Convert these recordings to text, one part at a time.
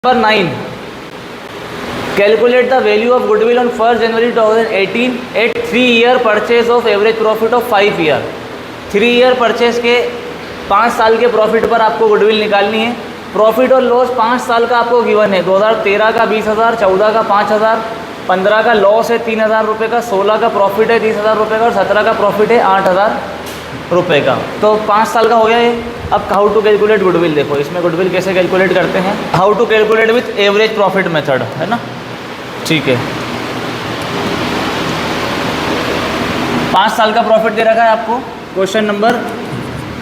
Number 9. Calculate the value of goodwill on 1st January 2018 at 3-year purchase of average profit of 5 year. 3-year purchase के 5 साल के profit पर आपको goodwill निकालनी है। प्रॉफिट और लॉस 5 साल का आपको गिवन है। 2013 का 20,000, 14 का 5,000, 15 का लॉस है 3,000 रुपये का, 16 का प्रॉफिट है 30,000 रुपये का और 17 का प्रॉफिट है 8,000 रुपये का। तो 5 साल का हो गया ये। अब हाउ टू कैलकुलेट गुडविल, देखो इसमें गुडविल कैसे कैलकुलेट करते हैं। How to calculate with average profit method, है ना। ठीक है, 5 साल का प्रॉफिट दे रखा है आपको। क्वेश्चन नंबर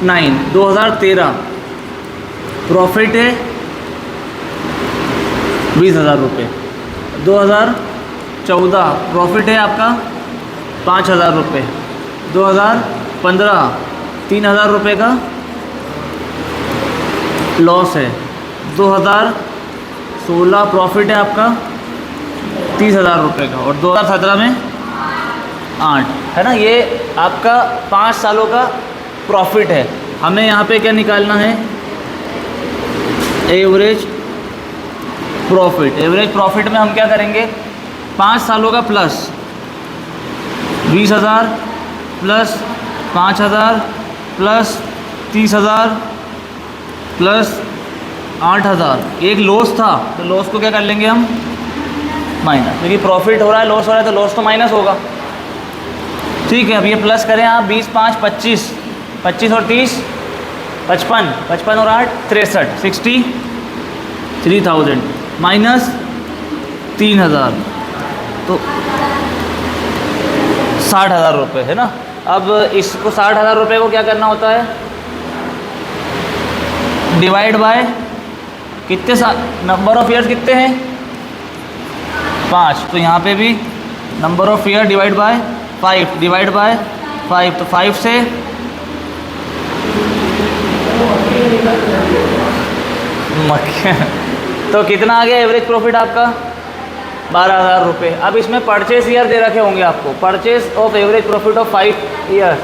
9, 2013 प्रॉफिट है 20,000 रुपये। 2014 प्रॉफिट है आपका 5,000 रुपये। 2015 3,000 रुपये का लॉस है। 2016 प्रॉफिट है आपका 30,000 रुपये का और 2017 में 8, है ना। ये आपका 5 सालों का प्रॉफिट है। हमें यहाँ पे क्या निकालना है, एवरेज प्रॉफिट। एवरेज प्रॉफिट में हम क्या करेंगे, 5 सालों का प्लस 20,000 प्लस 5,000 प्लस 30,000 प्लस 8,000। एक लॉस था तो लॉस को क्या कर लेंगे हम, माइनस, क्योंकि प्रॉफिट हो रहा है लॉस हो रहा है तो लॉस तो माइनस होगा। ठीक है, अब ये प्लस करें आप, 20 5 25, 25 और 30 55, 55 और 8 63, 63,000 माइनस 3,000 तो 60,000 रुपये, है ना। अब इसको 60,000 रुपये को क्या करना होता है, डिवाइड बाय कितने साल, नंबर ऑफ ईयर्स कितने हैं 5, तो यहाँ पे भी number of year divide by 5, divide by 5, तो 5 से तो कितना आ गया एवरेज प्रॉफिट आपका, 12,000 रुपये। अब इसमें परचेस ईयर दे रखे होंगे आपको, purchase of average profit of 5 year.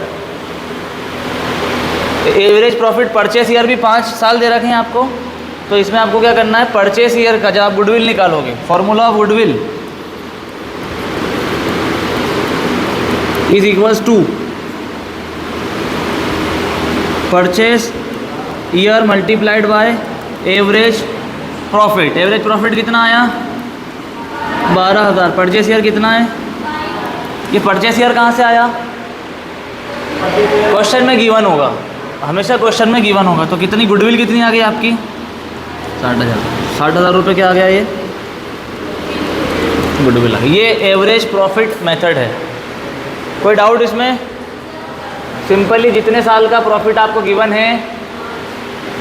Average profit purchase year भी 5 साल दे रखे हैं आपको। तो इसमें आपको क्या करना है, परचेस ईयर का जब आप गुडविल निकालोगे, formula of goodwill is equals to purchase year multiplied by average profit. Average profit कितना आया, 12,000। परचेस ईयर कितना है, ये परचेस ईयर कहाँ से आया, क्वेश्चन में गिवन होगा, हमेशा क्वेश्चन में गिवन होगा। तो कितनी गुडविल कितनी आ गई आपकी, 60,000। 60,000 रुपये क्या आ गया, ये गुडविल आ गई। ये एवरेज प्रॉफिट मेथड है। कोई डाउट इसमें, सिंपली जितने साल का प्रॉफिट आपको गिवन है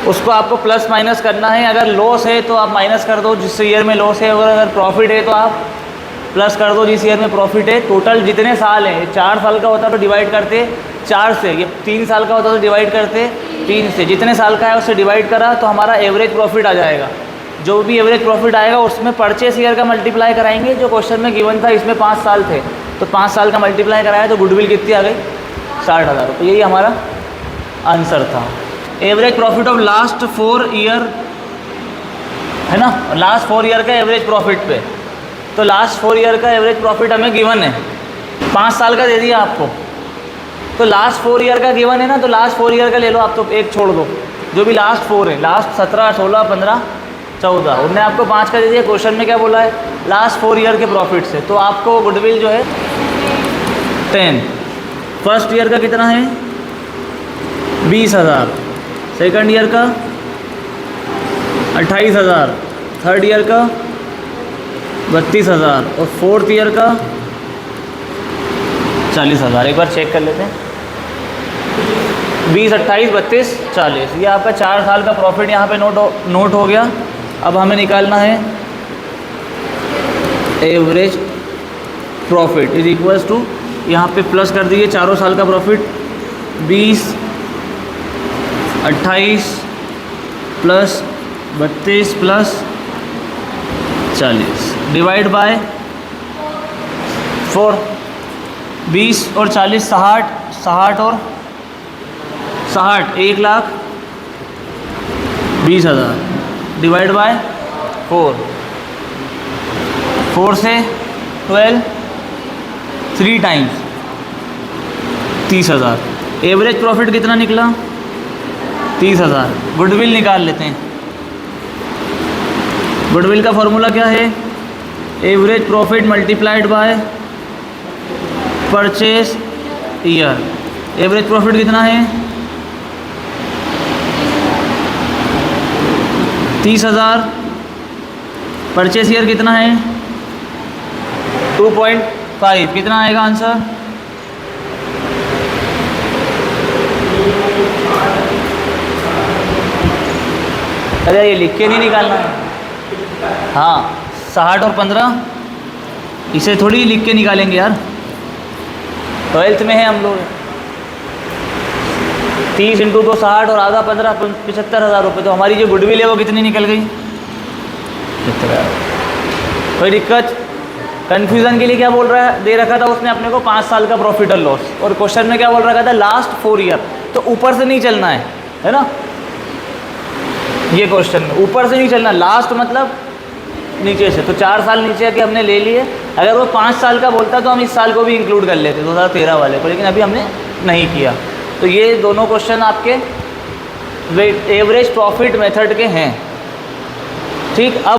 उसको आपको प्लस माइनस करना है। अगर लॉस है तो आप माइनस कर दो जिस ईयर में लॉस है, अगर प्रॉफिट है तो आप प्लस कर दो जिस ईयर में प्रॉफिट है। टोटल जितने साल हैं, 4 साल का होता तो डिवाइड करते 4 से, ये 3 साल का होता तो डिवाइड करते 3 से। जितने साल का है उससे डिवाइड करा तो हमारा एवरेज प्रॉफिट आ जाएगा। जो भी एवरेज प्रॉफिट आएगा उसमें परचेस ईयर का मल्टीप्लाई कराएंगे, जो क्वेश्चन में गिवन था इसमें 5 साल थे तो 5 साल का मल्टीप्लाई कराया तो गुडविल कितनी आ गई, 60,000 रुपये। यही हमारा आंसर था। Average profit of last 4 year, है ना, लास्ट 4 ईयर का एवरेज प्रॉफिट पे। तो लास्ट 4 ईयर का एवरेज प्रॉफिट हमें गिवन है, 5 साल का दे दिया आपको, तो लास्ट 4 ईयर का गिवन है ना, तो लास्ट 4 ईयर का ले लो आप, तो एक छोड़ दो, जो भी लास्ट 4 है, लास्ट 17 16 15 14, उनने आपको 5 का दे दिया। क्वेश्चन में क्या बोला है, लास्ट 4 ईयर के प्रॉफिट से, तो आपको गुडविल जो है 10। फर्स्ट ईयर का कितना है, 20,000। सेकंड ईयर का 28,000। थर्ड ईयर का 32,000 और फोर्थ ईयर का 40,000। एक बार चेक कर लेते हैं, 20 28 32 40, ये आपका 4 साल का प्रॉफिट यहाँ पे नोट हो गया। अब हमें निकालना है average profit is equals to, यहाँ पे प्लस कर दीजिए चारों साल का प्रॉफिट, 20 28 प्लस 32 प्लस 40 डिवाइड बाय 4। 20 और 40 60, 60 और 60 1,20,000 डिवाइड बाय 4 से 12 3 टाइम्स 30,000। एवरेज प्रॉफिट कितना निकला? 30,000। गुडविल निकाल लेते हैं। गुडविल का फॉर्मूला क्या है? Average profit multiplied by purchase year. Average profit कितना है? 30,000। परचेस ईयर कितना है? 2.5। कितना आएगा आंसर? अरे ये लिख के नहीं निकालना है। हाँ 60 और 15 इसे थोड़ी लिख के निकालेंगे यार, 12th में है हम लोग। 30 इंटू 2 60 और आधा 15 75,000 रुपये। तो हमारी जो गुडविल है वो कितनी निकल गई? 75,000। कोई दिक्कत? कन्फ्यूज़न के लिए क्या बोल रहा है, दे रखा था उसने अपने को 5 साल का प्रॉफिट और लॉस, और क्वेश्चन में क्या बोल रखा था? Last 4 year. तो ऊपर से नहीं चलना है ना? ये क्वेश्चन में ऊपर से नहीं चलना, लास्ट मतलब नीचे से। तो 4 साल नीचे के हमने ले लिए। अगर वो 5 साल का बोलता तो हम इस साल को भी इंक्लूड कर लेते 2013 वाले को, लेकिन अभी हमने नहीं किया। तो ये दोनों क्वेश्चन आपके एवरेज प्रॉफिट मेथड के हैं। ठीक। अब